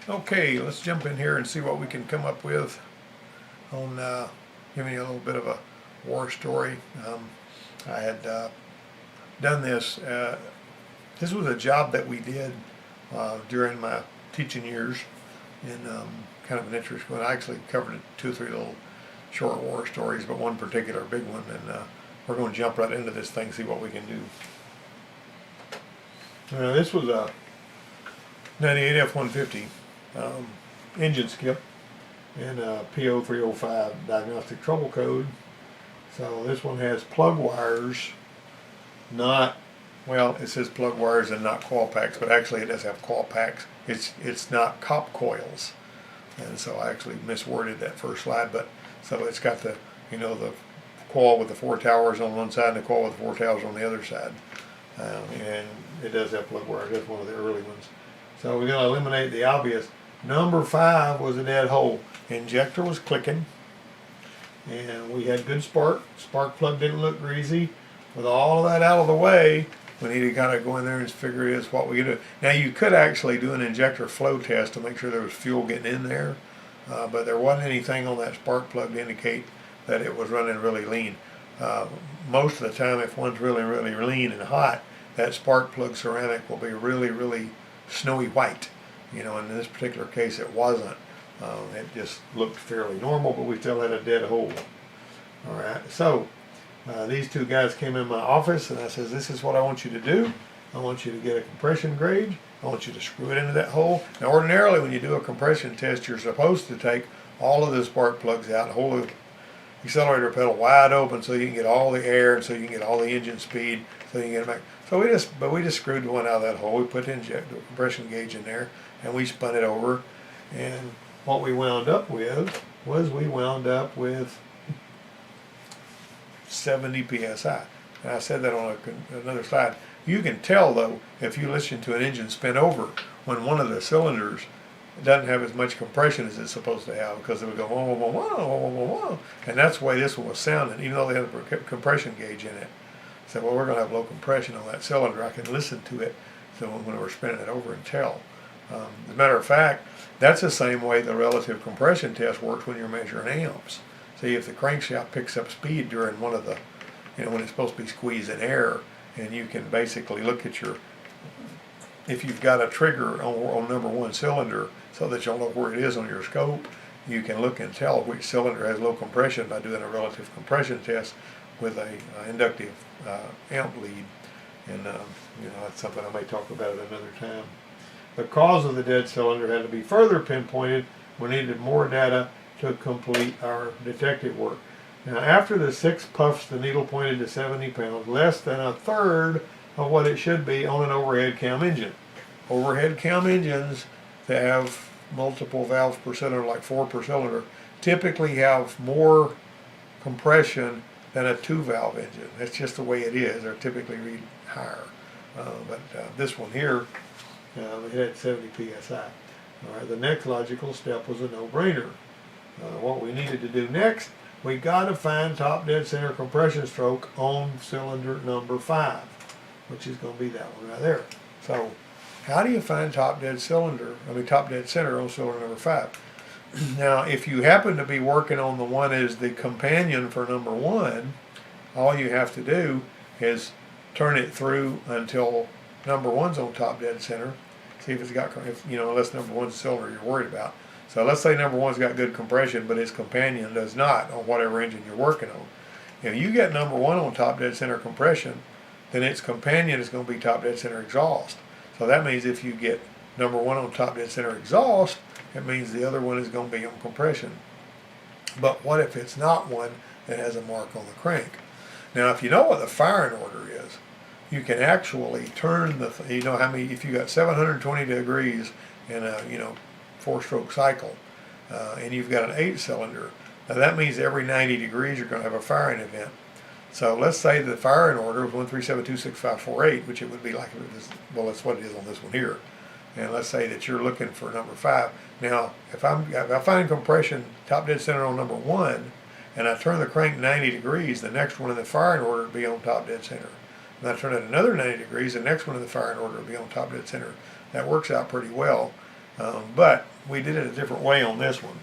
Okay, let's jump in here and see what we can come up with on giving you a little bit of a war story. I had done this. This was a job that we did during my teaching years, and kind of an interesting one. I actually covered two or three little short war stories, but one particular big one, and we're going to jump right into this thing, see what we can do. This was a 98 F-150 engine skip and a P0305 diagnostic trouble code. So this one has plug wires, not, well, it says plug wires and not coil packs, but actually it does have coil packs. It's not cop coils, and so I actually misworded that first slide. But so it's got the the coil with the four towers on one side and the coil with the four towers on the other side, and it does have plug wires. That's one of the early ones. So we're going to eliminate the obvious. Number 5 was a dead hole. Injector was clicking, and we had good spark. Spark plug didn't look greasy. With all of that out of the way, we need to kind of go in there and figure is what we can do. Now you could actually do an injector flow test to make sure there was fuel getting in there, but there wasn't anything on that spark plug to indicate that it was running really lean. Most of the time, if one's really, really lean and hot, that spark plug ceramic will be really, really snowy white. In this particular case it wasn't. It just looked fairly normal, but we still had a dead hole. Alright, so these two guys came in my office and I says, this is what I want you to do. I want you to get a compression gauge. I want you to screw it into that hole. Now ordinarily when you do a compression test, you're supposed to take all of the spark plugs out, hold the accelerator pedal wide open so you can get all the air and so you can get all the engine speed so you can get it back. So we just screwed one out of that hole. We put the compression gauge in there and we spun it over, and what we wound up with was 70 psi. And I said that on another slide. You can tell though if you listen to an engine spin over when one of the cylinders doesn't have as much compression as it's supposed to have, because it would go whoa, whoa, whoa, whoa, whoa, whoa, whoa. And that's the way this one was sounding, even though they had a compression gauge in it. So well, we're going to have low compression on that cylinder. I can listen to it so when we're spinning it over and tell. As a matter of fact, that's the same way the relative compression test works when you're measuring amps. See, if the crankshaft picks up speed during one of the, when it's supposed to be squeezing air, and you can basically look at if you've got a trigger on number 1 cylinder so that you'll know where it is on your scope, you can look and tell which cylinder has low compression by doing a relative compression test with a inductive amp lead. And that's something I may talk about at another time. The cause of the dead cylinder had to be further pinpointed. We needed more data to complete our detective work. Now after the 6 puffs, the needle pointed to 70 pounds, less than a third of what it should be on an overhead cam engine. Overhead cam engines that have multiple valves per cylinder, like 4 per cylinder, typically have more compression than a 2-valve engine. That's just the way it is. They're typically read higher. But this one here, it had 70 psi. All right, the next logical step was a no-brainer. What we needed to do next, we got to find top dead center compression stroke on cylinder number 5, which is going to be that one right there. So, how do you find top dead center on cylinder number 5? Now, if you happen to be working on the one as the companion for number 1, all you have to do is turn it through until number 1's on top dead center. See if it's got, unless number 1's cylinder you're worried about. So let's say number 1's got good compression, but its companion does not on whatever engine you're working on. If you get number 1 on top dead center compression, then its companion is going to be top dead center exhaust. So that means if you get number 1 on top dead center exhaust, it means the other one is going to be on compression. But what if it's not one that has a mark on the crank? Now, if you know what the firing order is, you can actually turn if you got 720 degrees in a 4-stroke cycle, and you've got an 8-cylinder. Now that means every 90 degrees you're going to have a firing event. So let's say the firing order is 137265548, which it would be like if it was, well, that's what it is on this one here. And let's say that you're looking for number 5. Now, if I find compression top dead center on number 1, and I turn the crank 90 degrees, the next one in the firing order would be on top dead center. And I turn it another 90 degrees, the next one in the firing order would be on top dead center. That works out pretty well. But we did it a different way on this one.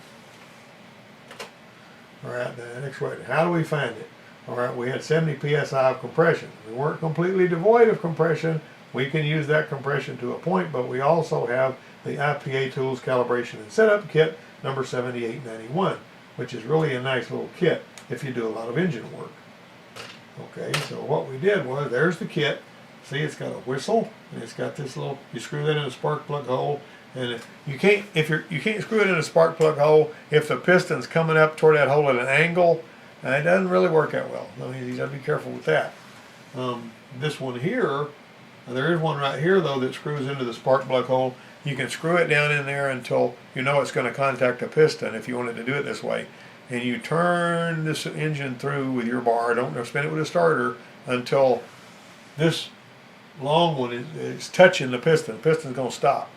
All right, the next way, how do we find it? All right, we had 70 psi of compression. We weren't completely devoid of compression. We can use that compression to a point, but we also have the IPA Tools Calibration and Setup Kit number 7891, which is really a nice little kit if you do a lot of engine work. Okay, so what we did was, there's the kit. See, it's got a whistle, and it's got this little, you screw that in a spark plug hole, and you can't screw it in a spark plug hole if the piston's coming up toward that hole at an angle. It doesn't really work that well. I mean, you got to be careful with that. This one here, there is one right here though that screws into the spark plug hole. You can screw it down in there until you know it's going to contact a piston if you wanted to do it this way. And you turn this engine through with your bar. Don't spin it with a starter until this long one is touching the piston. The piston's going to stop.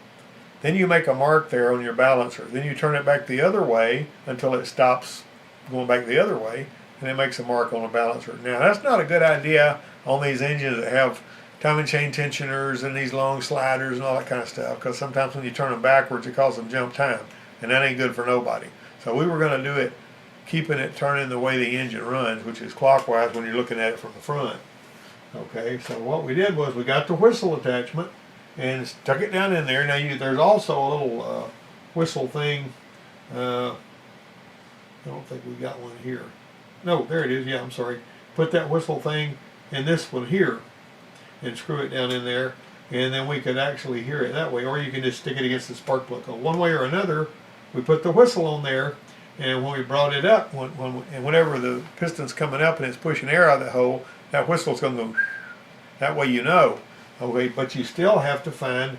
Then you make a mark there on your balancer. Then you turn it back the other way until it stops going back the other way, and it makes a mark on the balancer. Now, that's not a good idea on these engines that have timing chain tensioners and these long sliders and all that kind of stuff, because sometimes when you turn them backwards, it causes them jump time, and that ain't good for nobody. So we were going to do it keeping it turning the way the engine runs, which is clockwise when you're looking at it from the front. Okay, so what we did was we got the whistle attachment and stuck it down in there. Now there's also a little whistle thing. I don't think we got one here. No, there it is. Yeah, I'm sorry. Put that whistle thing in this one here and screw it down in there, and then we could actually hear it that way, or you can just stick it against the spark plug. One way or another, we put the whistle on there, and when we brought it up, whenever the piston's coming up and it's pushing air out of the hole, that whistle's going to go. That way you know. Okay, but you still have to find,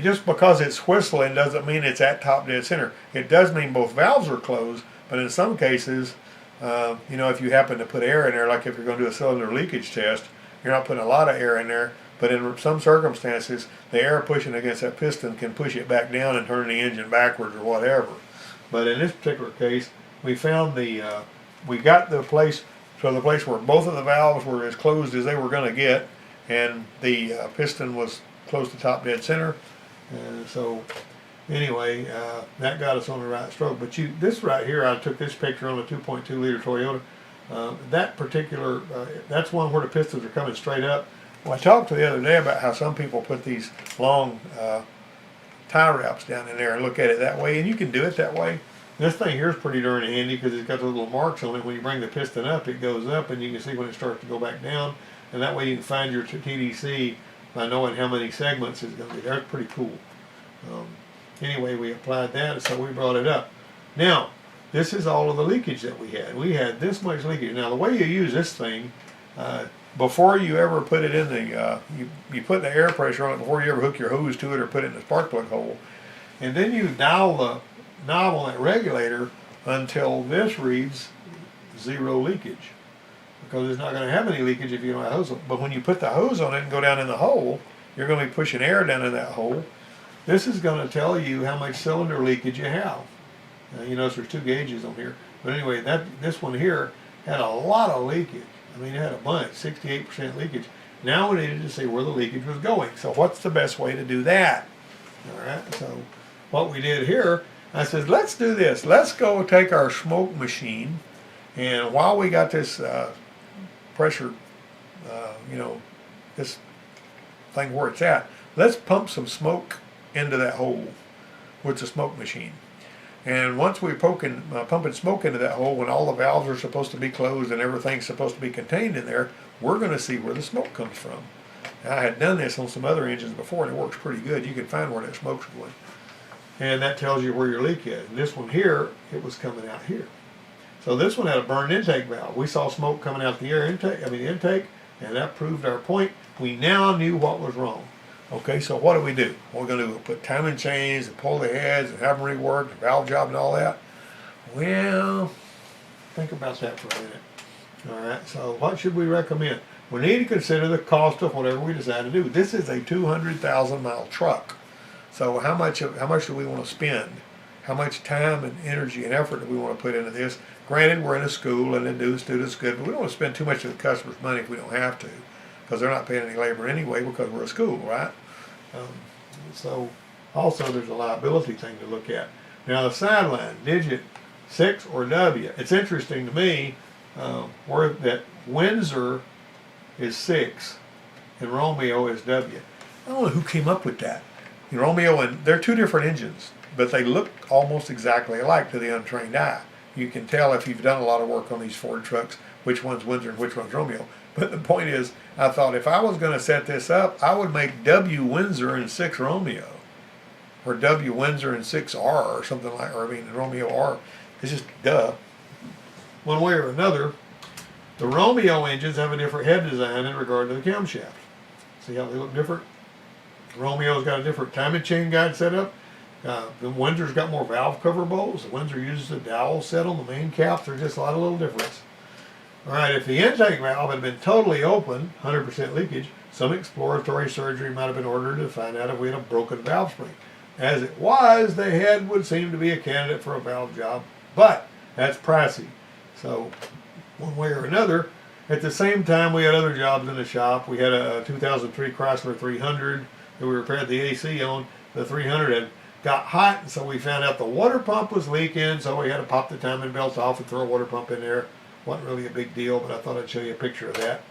just because it's whistling doesn't mean it's at top dead center. It does mean both valves are closed, but in some cases, if you happen to put air in there, like if you're going to do a cylinder leakage test, you're not putting a lot of air in there, but in some circumstances, the air pushing against that piston can push it back down and turn the engine backwards or whatever. But in this particular case, we found we got the place where both of the valves were as closed as they were going to get, and the piston was close to top dead center. And so anyway, that got us on the right stroke. But this right here, I took this picture on a 2.2 liter Toyota. That particular, that's one where the pistons are coming straight up. Well, I talked to the other day about how some people put these long tie wraps down in there and look at it that way, and you can do it that way. This thing here is pretty darn handy because it's got those little marks on it. When you bring the piston up, it goes up, and you can see when it starts to go back down, and that way you can find your TDC by knowing how many segments it's going to be. That's pretty cool. Anyway, we applied that, so we brought it up. Now, this is all of the leakage that we had. We had this much leakage. Now, the way you use this thing, before you ever put it in the, you put the air pressure on it before you ever hook your hose to it or put it in the spark plug hole. And then you dial the knob on that regulator until this reads 0 leakage. Because it's not going to have any leakage if you don't have hose on. But when you put the hose on it and go down in the hole, you're going to be pushing air down in that hole. This is going to tell you how much cylinder leakage you have. You notice there's 2 gauges on here. But anyway, this one here had a lot of leakage. I mean, it had a bunch, 68% leakage. Now we needed to see where the leakage was going. So what's the best way to do that? All right, so what we did here, I said, let's do this. Let's go take our smoke machine, and while we got this pressure, this thing where it's at, let's pump some smoke into that hole with the smoke machine. And once we're pumping smoke into that hole, when all the valves are supposed to be closed and everything's supposed to be contained in there, we're going to see where the smoke comes from. Now, I had done this on some other engines before, and it works pretty good. You can find where that smoke's going. And that tells you where your leak is. And this one here, it was coming out here. So this one had a burned intake valve. We saw smoke coming out the intake, and that proved our point. We now knew what was wrong. Okay, so what do? We're going to put timing chains and pull the heads and have them reworked, the valve job and all that. Well, think about that for a minute. All right, so what should we recommend? We need to consider the cost of whatever we decide to do. This is a 200,000 mile truck. So how much do we want to spend? How much time and energy and effort do we want to put into this? Granted, we're in a school and the students good, but we don't want to spend too much of the customer's money if we don't have to, because they're not paying any labor anyway because we're a school, right? So Also, there's a liability thing to look at. Now the sideline, digit 6 or W. It's interesting to me where that Windsor is 6 and Romeo is W. I don't know who came up with that. Romeo and they're two different engines, but they look almost exactly alike to the untrained eye. You can tell if you've done a lot of work on these Ford trucks which one's Windsor and which one's Romeo. But the point is, I thought if I was going to set this up, I would make W Windsor and 6 Romeo, or W Windsor and 6R or something like, or I mean Romeo R. It's just duh. One way or another, the Romeo engines have a different head design in regard to the camshaft. See how they look different? Romeo's got a different timing chain guide set up. The Windsor's got more valve cover bolts. The Windsor uses a dowel set on the main caps. There's just a lot of little difference. All right, if the intake valve had been totally open, 100% leakage, some exploratory surgery might have been ordered to find out if we had a broken valve spring. As it was, the head would seem to be a candidate for a valve job, but that's pricey. So one way or another, at the same time we had other jobs in the shop. We had a 2003 Chrysler 300 that we repaired the AC on. The 300 had got hot, and so we found out the water pump was leaking, so we had to pop the timing belt off and throw a water pump in there. Wasn't really a big deal, but I thought I'd show you a picture of that.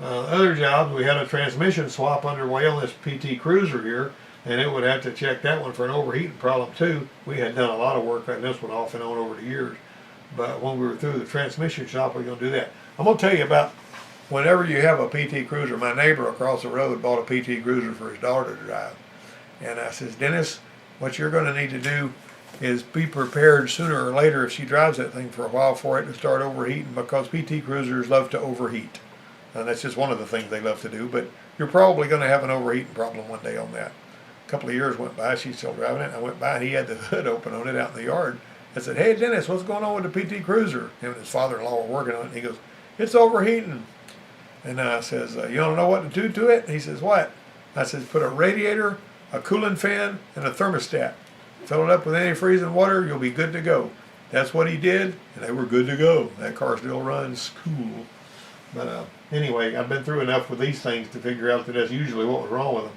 Other jobs, we had a transmission swap underway on this PT Cruiser here, and it would have to check that one for an overheating problem too. We had done a lot of work on this one off and on over the years, but when we were through the transmission shop, we're going to do that. I'm going to tell you about whenever you have a PT Cruiser. My neighbor across the road bought a PT Cruiser for his daughter to drive, and I says, Dennis, what you're going to need to do is be prepared sooner or later if she drives that thing for a while for it to start overheating, because PT Cruisers love to overheat. And that's just one of the things they love to do, but you're probably going to have an overheating problem one day on that. A couple of years went by, she's still driving it. I went by and he had the hood open on it out in the yard. I said, hey Dennis, what's going on with the PT Cruiser? Him and his father-in-law were working on it, and he goes, it's overheating. And I says, you don't know what to do to it? And he says, what? I says, put a radiator, a cooling fan, and a thermostat. Fill it up with antifreezing water, you'll be good to go. That's what he did, and they were good to go. That car still runs cool. But anyway, I've been through enough with these things to figure out that that's usually what was wrong with them.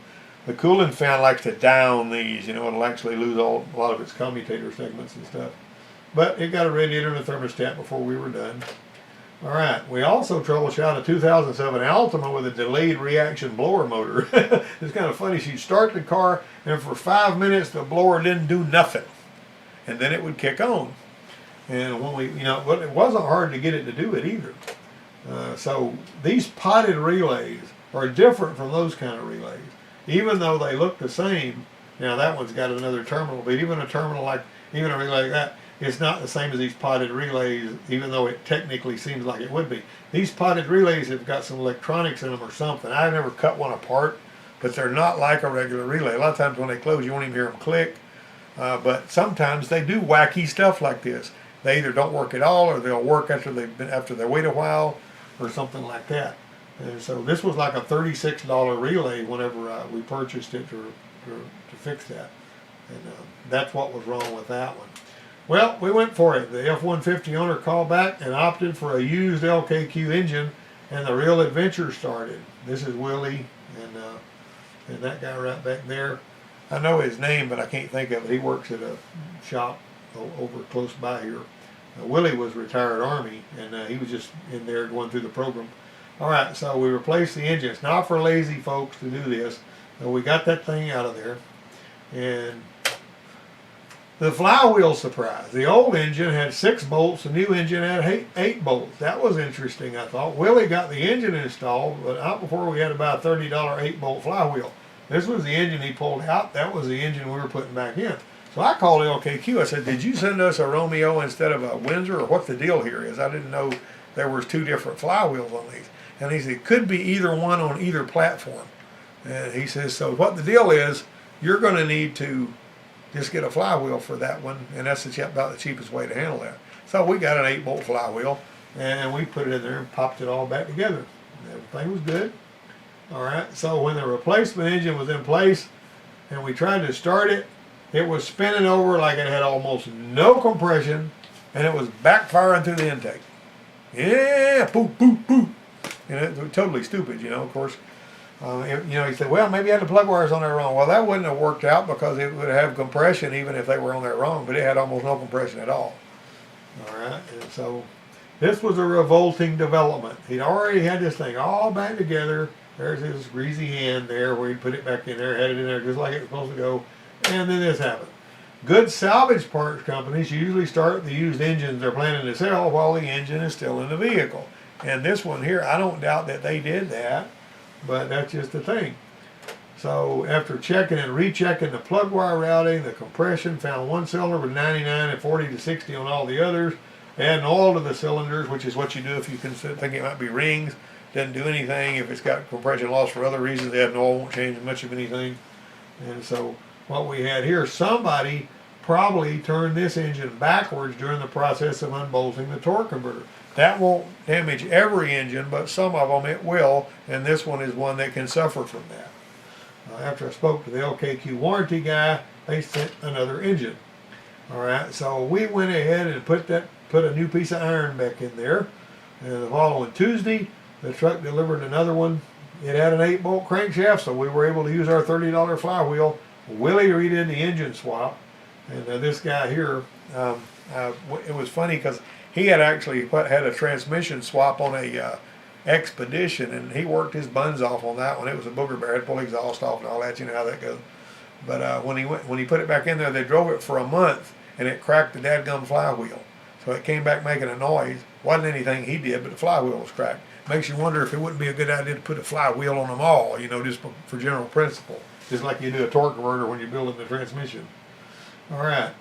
The cooling fan likes to die on these. It'll actually lose a lot of its commutator segments and stuff. But it got a radiator and a thermostat before we were done. All right, we also troubleshot a 2007 Altima with a delayed reaction blower motor. It's kind of funny. She'd start the car, and for 5 minutes the blower didn't do nothing, and then it would kick on. And when we, but it wasn't hard to get it to do it either. So these potted relays are different from those kind of relays, even though they look the same. Now that one's got another terminal, but even a relay like that, it's not the same as these potted relays, even though it technically seems like it would be. These potted relays have got some electronics in them or something. I've never cut one apart, but they're not like a regular relay. A lot of times when they close, you won't even hear them click. But sometimes they do wacky stuff like this. They either don't work at all, or they'll work after they wait a while, or something like that. And so this was like a $36 relay whenever we purchased it to fix that. And that's what was wrong with that one. Well, we went for it. The F-150 owner called back and opted for a used LKQ engine, and the real adventure started. This is Willie, and that guy right back there. I know his name, but I can't think of it. He works at a shop over close by here. Willie was retired Army, and he was just in there going through the program. All right, so we replaced the engine. It's not for lazy folks to do this. So we got that thing out of there, and the flywheel surprise. The old engine had 6 bolts. The new engine had 8 bolts. That was interesting, I thought. Willie got the engine installed, but not before we had about a $30 8-bolt flywheel. This was the engine he pulled out. That was the engine we were putting back in. So I called LKQ. I said, did you send us a Romeo instead of a Windsor, or what the deal here is? I didn't know there was 2 different flywheels on these. And he said, it could be either one on either platform. And he says, so what the deal is, you're going to need to just get a flywheel for that one, and that's about the cheapest way to handle that. So we got an 8-bolt flywheel, and we put it in there and popped it all back together. Everything was good. All right, so when the replacement engine was in place and we tried to start it, it was spinning over like it had almost no compression, and it was backfiring through the intake. Yeah, boop, boop, boop. And it was totally stupid, of course. He said, well, maybe I had the plug wires on there wrong. Well, that wouldn't have worked out because it would have compression even if they were on there wrong, but it had almost no compression at all. All right, and so this was a revolting development. He'd already had this thing all back together. There's his greasy hand there where he put it back in there, had it in there just like it was supposed to go, and then this happened. Good salvage parts companies usually start the used engines they're planning to sell while the engine is still in the vehicle. And this one here, I don't doubt that they did that, but that's just the thing. So after checking and rechecking the plug wire routing, the compression, found one cylinder with 99 and 40 to 60 on all the others, adding oil to the cylinders, which is what you do if you think it might be rings. Doesn't do anything. If it's got compression loss for other reasons, adding oil won't change much of anything. And so what we had here, somebody probably turned this engine backwards during the process of unbolting the torque converter. That won't damage every engine, but some of them it will, and this one is one that can suffer from that. After I spoke to the LKQ warranty guy, they sent another engine. All right, so we went ahead and put a new piece of iron back in there. And the following Tuesday, the truck delivered another one. It had an 8-bolt crankshaft, so we were able to use our $30 flywheel. Willie redid the engine swap, and this guy here, it was funny because he had actually had a transmission swap on a Expedition, and he worked his buns off on that one. It was a booger bear, had to pull exhaust off and all that. You know how that goes. But when he put it back in there, they drove it for a month, and it cracked the dadgum flywheel. So it came back making a noise. Wasn't anything he did, but the flywheel was cracked. Makes you wonder if it wouldn't be a good idea to put a flywheel on them all, just for general principle. Just like you do a torque converter when you're building the transmission. All right.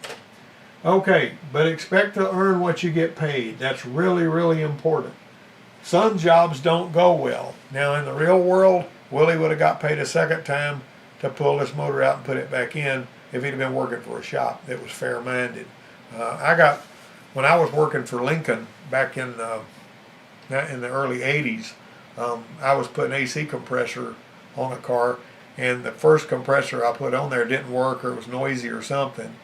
Okay, but expect to earn what you get paid. That's really, really important. Some jobs don't go well. Now, in the real world, Willie would have got paid a second time to pull this motor out and put it back in if he'd have been working for a shop that was fair-minded. When I was working for Lincoln back in the early 80s, I was putting AC compressor on a car, and the first compressor I put on there didn't work, or it was noisy or something.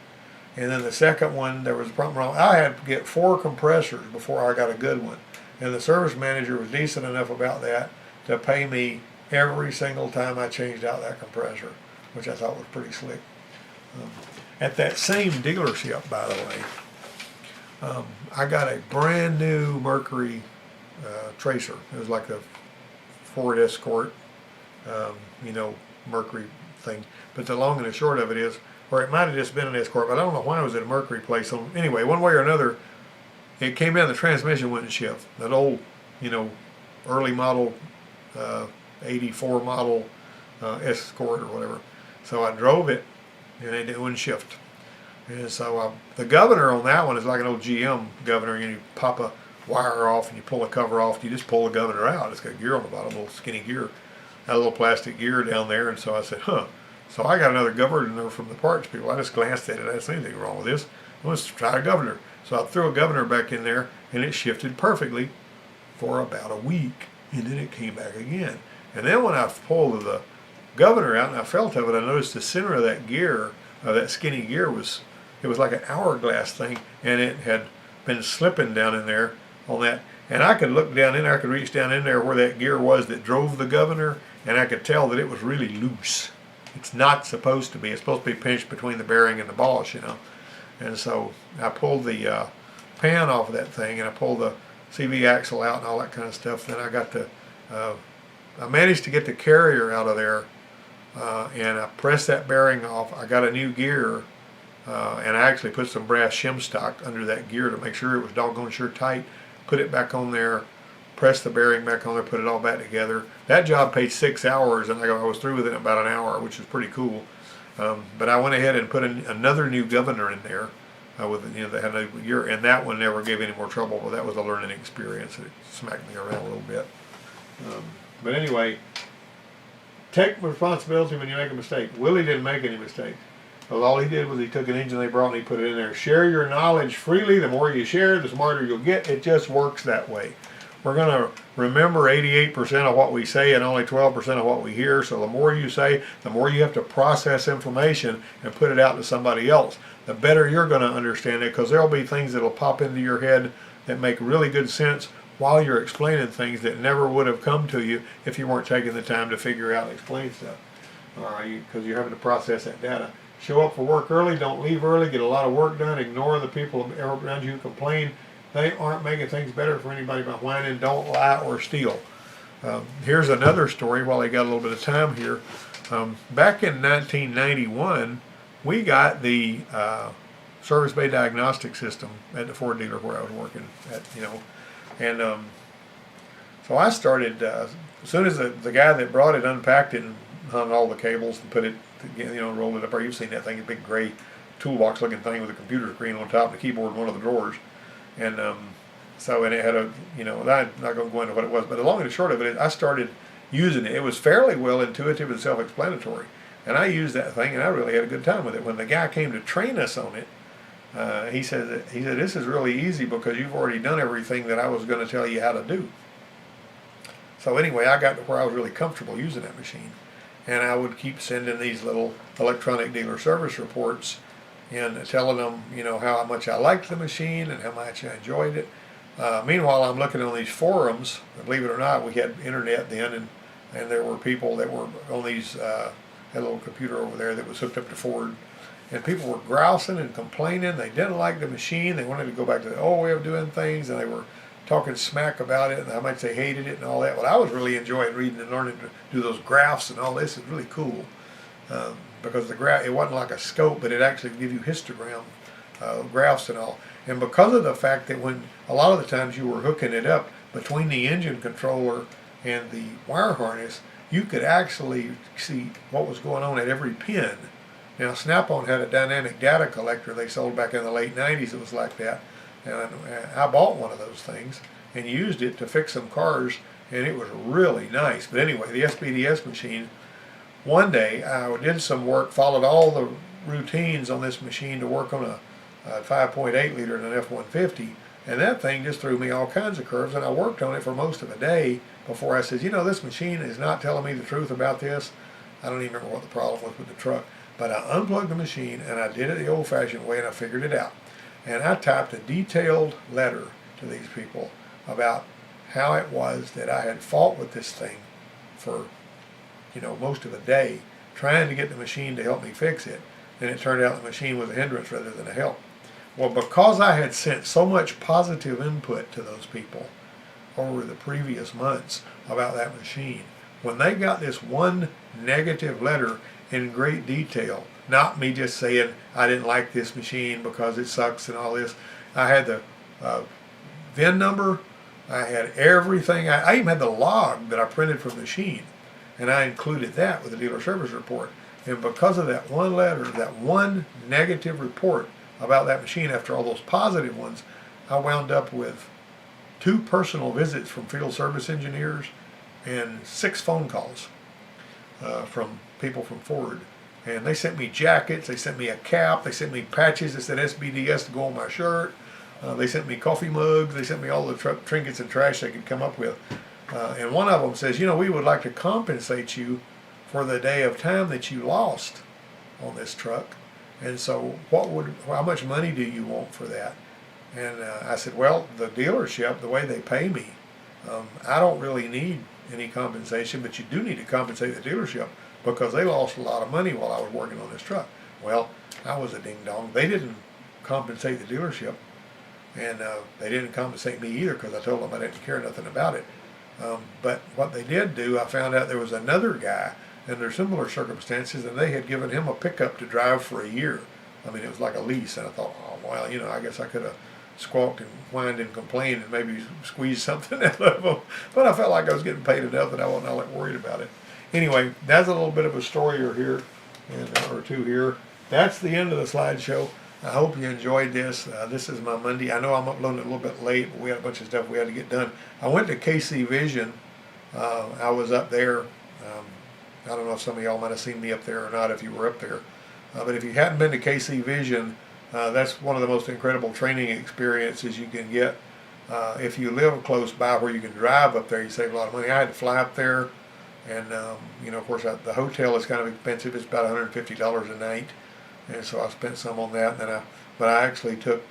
And then the second one, there was a problem wrong. I had to get 4 compressors before I got a good one. And the service manager was decent enough about that to pay me every single time I changed out that compressor, which I thought was pretty slick. At that same dealership, by the way, I got a brand new Mercury Tracer. It was like a Ford Escort, Mercury thing. But the long and the short of it is, or it might have just been an Escort, but I don't know why it was at a Mercury place. So anyway, one way or another, it came in, the transmission wouldn't shift. That old, early model, 84 model Escort or whatever. So I drove it, and it wouldn't shift. And so the governor on that one is like an old GM governor. You pop a wire off and you pull the cover off. You just pull the governor out. It's got a gear on the bottom, a little skinny gear. Had a little plastic gear down there, and so I said, So I got another governor from the parts people. I just glanced at it. I didn't see anything wrong with this. Let's try a governor. So I threw a governor back in there, and it shifted perfectly for about a week, and then it came back again. And then when I pulled the governor out and I felt of it, I noticed the center of that gear, that skinny gear, it was like an hourglass thing, and it had been slipping down in there on that. And I could look down in there, I could reach down in there where that gear was that drove the governor, and I could tell that it was really loose. It's not supposed to be. It's supposed to be pinched between the bearing and the boss, And so I pulled the pan off of that thing, and I pulled the CV axle out and all that kind of stuff. Then I managed to get the carrier out of there, and I pressed that bearing off. I got a new gear, and I actually put some brass shim stock under that gear to make sure it was doggone sure tight. Put it back on there, pressed the bearing back on there, put it all back together. That job paid 6 hours, and I was through with it in about an hour, which is pretty cool. But I went ahead and put another new governor in there that had a gear, and that one never gave any more trouble. But that was a learning experience. It smacked me around a little bit. But anyway, take responsibility when you make a mistake. Willie didn't make any mistakes. Well, all he did was he took an engine they brought and he put it in there. Share your knowledge freely. The more you share, the smarter you'll get. It just works that way. We're going to remember 88% of what we say and only 12% of what we hear. So the more you say, the more you have to process information and put it out to somebody else. The better you're going to understand it, because there'll be things that'll pop into your head that make really good sense while you're explaining things that never would have come to you if you weren't taking the time to figure out and explain stuff. Because you're having to process that data. Show up for work early, don't leave early, get a lot of work done, ignore the people around you who complain. They aren't making things better for anybody by whining, don't lie or steal. Here's another story while I got a little bit of time here. Back in 1991, we got the Service Bay Diagnostic System at the Ford dealer where I was working at, and so I started, as soon as the guy that brought it unpacked it and hung all the cables and put it, rolled it up, or you've seen that thing, a big gray toolbox looking thing with a computer screen on top and a keyboard in one of the drawers. And and it had a, I'm not going to go into what it was, but the long and the short of it is I started using it. It was fairly well intuitive and self-explanatory. And I used that thing and I really had a good time with it. When the guy came to train us on it, he said, this is really easy because you've already done everything that I was going to tell you how to do. So anyway, I got to where I was really comfortable using that machine. And I would keep sending these little electronic dealer service reports and telling them, how much I liked the machine and how much I enjoyed it. Meanwhile, I'm looking on these forums. Believe it or not, we had internet then, and there were people that were on these, had a little computer over there that was hooked up to Ford. And people were grousing and complaining. They didn't like the machine. They wanted to go back to the old way of doing things, and they were talking smack about it and how much they hated it and all that. But I was really enjoying reading and learning to do those graphs and all this. It's really cool because the graph, it wasn't like a scope, but it actually gave you histogram graphs and all. And because of the fact that when a lot of the times you were hooking it up between the engine controller and the wire harness, you could actually see what was going on at every pin. Now, Snap-on had a dynamic data collector they sold back in the late 90s. It was like that. And I bought one of those things and used it to fix some cars, and it was really nice. But anyway, the SPDS machine, one day I did some work, followed all the routines on this machine to work on a 5.8 liter and an F-150, and that thing just threw me all kinds of curves, and I worked on it for most of a day before I said, this machine is not telling me the truth about this. I don't even remember what the problem was with the truck, but I unplugged the machine and I did it the old-fashioned way, and I figured it out. And I typed a detailed letter to these people about how it was that I had fought with this thing for, most of a day, trying to get the machine to help me fix it. And it turned out the machine was a hindrance rather than a help. Well, because I had sent so much positive input to those people over the previous months about that machine, when they got this one negative letter in great detail, not me just saying I didn't like this machine because it sucks and all this. I had the VIN number, I had everything. I even had the log that I printed from the machine, and I included that with the dealer service report. And because of that one letter, that one negative report about that machine after all those positive ones, I wound up with 2 personal visits from field service engineers and 6 phone calls from people from Ford. And they sent me jackets, they sent me a cap, they sent me patches that said SBDS to go on my shirt, they sent me coffee mugs, they sent me all the trinkets and trash they could come up with. And one of them says, we would like to compensate you for the day of time that you lost on this truck. And so how much money do you want for that? And I said, well, the dealership, the way they pay me, I don't really need any compensation, but you do need to compensate the dealership because they lost a lot of money while I was working on this truck. Well, I was a ding-dong. They didn't compensate the dealership, and they didn't compensate me either because I told them I didn't care nothing about it. But what they did do, I found out there was another guy under similar circumstances, and they had given him a pickup to drive for a year. I mean, it was like a lease, and I thought, oh, well, I guess I could have squawked and whined and complained and maybe squeezed something out of them. But I felt like I was getting paid enough that I wasn't all that worried about it. Anyway, that's a little bit of a story or two here. That's the end of the slideshow. I hope you enjoyed this. This is my Monday. I know I'm uploading it a little bit late, but we had a bunch of stuff we had to get done. I went to KC Vision. I was up there. I don't know if some of y'all might have seen me up there or not if you were up there. But if you hadn't been to KC Vision, that's one of the most incredible training experiences you can get. If you live close by where you can drive up there, you save a lot of money. I had to fly up there, and of course, the hotel is kind of expensive. It's about $150 a night, and so I spent some on that. And but I actually took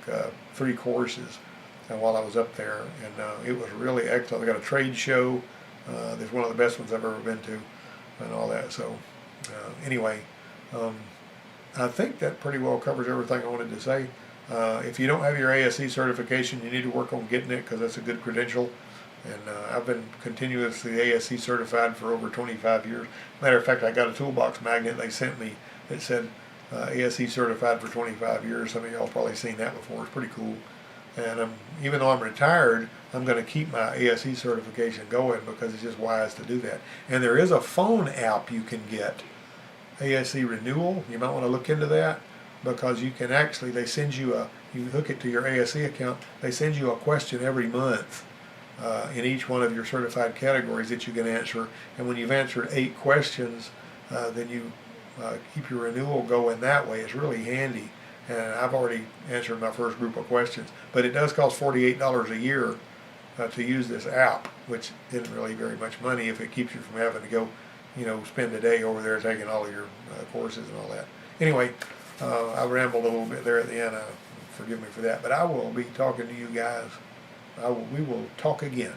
3 courses. while I was up there, and it was really excellent. They got a trade show. There's one of the best ones I've ever been to, and all that. So anyway, I think that pretty well covers everything I wanted to say. If you don't have your ASE certification, you need to work on getting it, because that's a good credential. And I've been continuously ASE certified for over 25 years. Matter of fact, I got a toolbox magnet they sent me that said ASE certified for 25 years. Some of y'all probably seen that before. It's pretty cool. And even though I'm retired, I'm going to keep my ASE certification going, because it's just wise to do that. And there is a phone app you can get, ASE Renewal. You might want to look into that, because you can actually, they send you you hook it to your ASE account, they send you a question every month in each one of your certified categories that you can answer. And when you've answered 8 questions, then you keep your renewal going that way. It's really handy. And I've already answered my first group of questions. But it does cost $48 a year to use this app, which isn't really very much money if it keeps you from having to go, spend a day over there taking all of your courses and all that. Anyway, I rambled a little bit there at the end. Forgive me for that. But I will be talking to you guys. We will talk again.